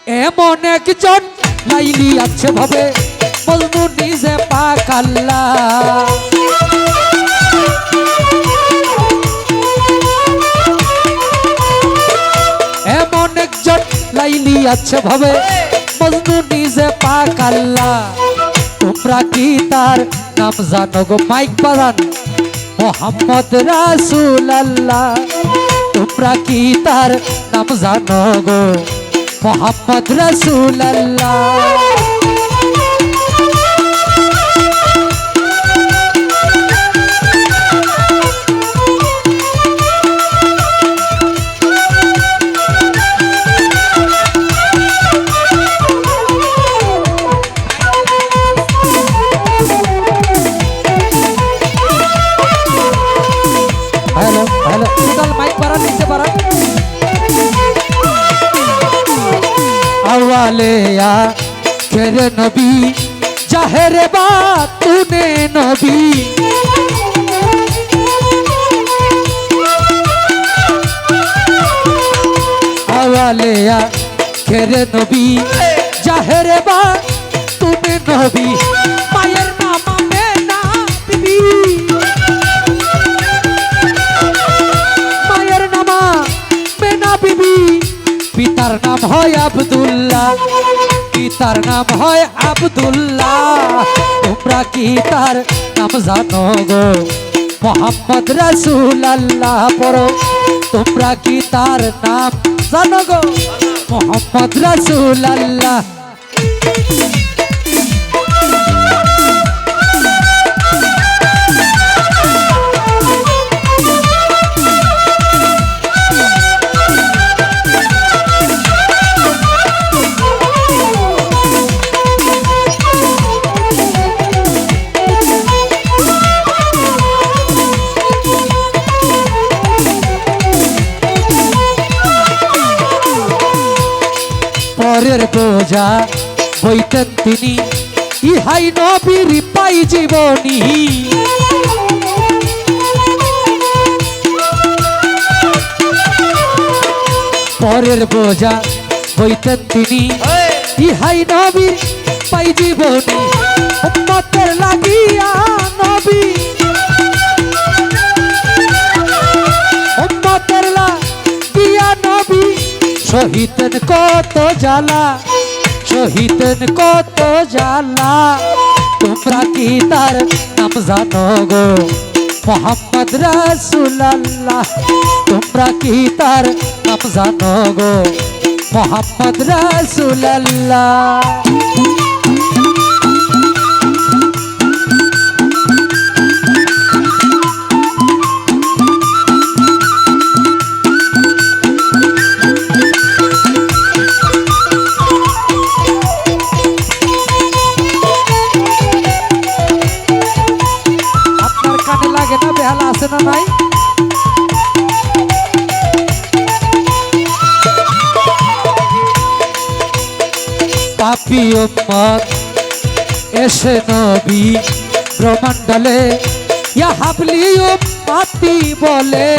এমন একজন লাইলি আছে ভাবে মজনু নিজে পাক আল্লাহ। এমন একজন লাইলি আছে ভাবে মজনু নিজে পাক আল্লাহ। তোমরা কি তার নাম জানো গো? মাইক বাজান। মোহাম্মদ রাসূলুল্লাহ। তোমরা কি তার নাম জানো গো? মোহাম্মদ রাসূলুল্লাহ। হ্যালো হ্যালো টোটাল মাইক বাড়ান, নিচে বাড়ান। আওয়ালে আখির নবী জাহেরে বাতুনে নবী। আওয়ালে আখির নবী জাহেরে বাতুনে নবী। মায়ের নাম আমেনা বিবি। মায়ের নাম আমেনা বিবি। পিতার নাম হয় আব্দুল্লাহ। পিতার নাম হয় আব্দুল্লাহ। তোমরা কি তার নাম জানো গো? মোহাম্মদ রাসূলুল্লাহ পড়ো। তোমরা কি তার নাম জানো গো? মোহাম্মদ রাসূলুল্লাহ। পরের বোঝা বইতেন তিনি, ইহাই নবীর পাই জীবনী। পরের বোঝা বইতেন তিনি, ইহাই নবীর পাই জীবনী। উম্মতের লাগিয়া নবী, উম্মতের লাগিয়া নবী শহীদেন কত জ্বালা, শহীদেন কত জ্বালা। তোমরা কি তার নাম জানো গো? মোহাম্মদ রাসূলুল্লাহ। তোমরা কি তার নাম জানো গো? মোহাম্মদ রাসূলুল্লাহ। লাগে না? বেহালা আছে না নাই? পাপী উম্মত এসে নবী ব্রহ্মাণ্ডলে ইয়া হাবলি উম্মতি বলে।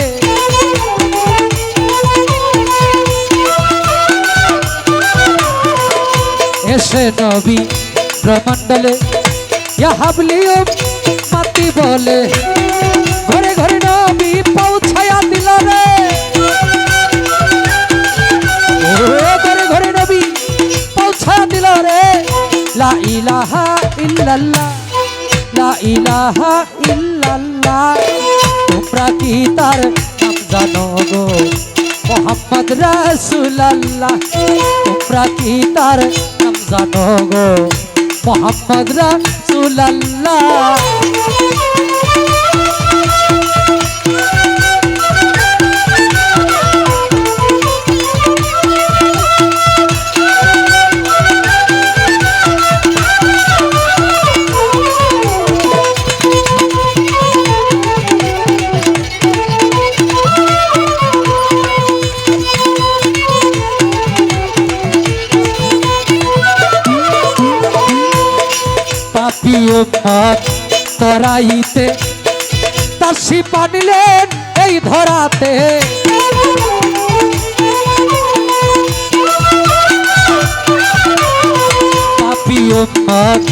এসে নবী ব্রহ্মাণ্ডলে ইয়া হাবলি উম্মতি বলে। ঘরে ঘরে নবী পৌঁছায়া দিল রে। ঘরে ঘরে নবী পৌঁছায়া দিল রে। লা ইলাহা ইল্লাল্লাহ, লা ইলাহা ইল্লাল্লাহ। তোমরা কি তার নাম জানো গো? মোহাম্মদ রাসূলুল্লাহ। তোমরা কি তার নাম জানো গো? মোহাম্মদ রাসূলুল্লাহ। পাপী উম্মত তরাইতে তার শিপা নিলেন এই ধরাতে। মোহাম্মদ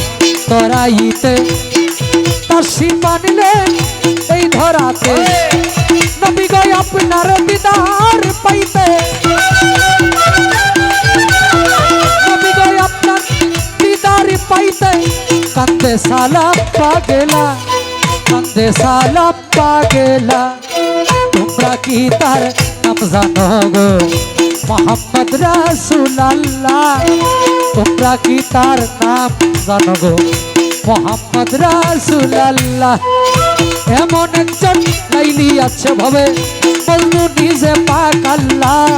তরাইতে তাসি বানিলে এই ধরাতে নবী গো আপনার দিদার পাইতে নবী গো আপনার দিদার পাইতে কান্দে সালাম পাগলা কান্দে সালাম পাগলা তোমরা কি তার নাম জানো গো মোহাম্মদ রাসূলুল্লাহ তোমরা কি তার নাম জানো গো মোহাম্মদ রাসূলুল্লাহ এমন একজন লাইলি আছে ভাবে বলবো নিজে পাক আল্লাহ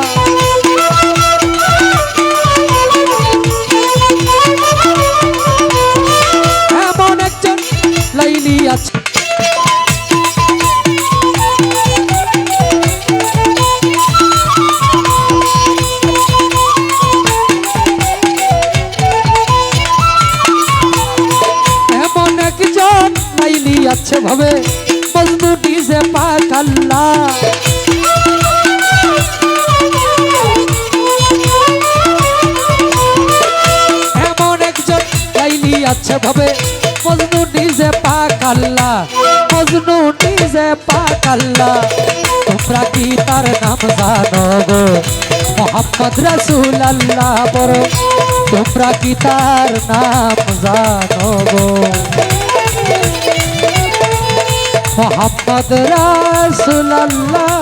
এমন একজন লাইলি আছে আছে ভাবে বলবো নিজে পাক আল্লাহ এমন একজন লাইলি আছে ভাবে মজনু নিজে পাক আল্লাহ মজনু নিজে পাক আল্লাহ তোমরা কি তার নাম জানো গো মোহাম্মদ রাসূলুল্লাহ বড় তোমরা কি তার নাম জানো গো মোহাম্মদ রাসূলুল্লাহ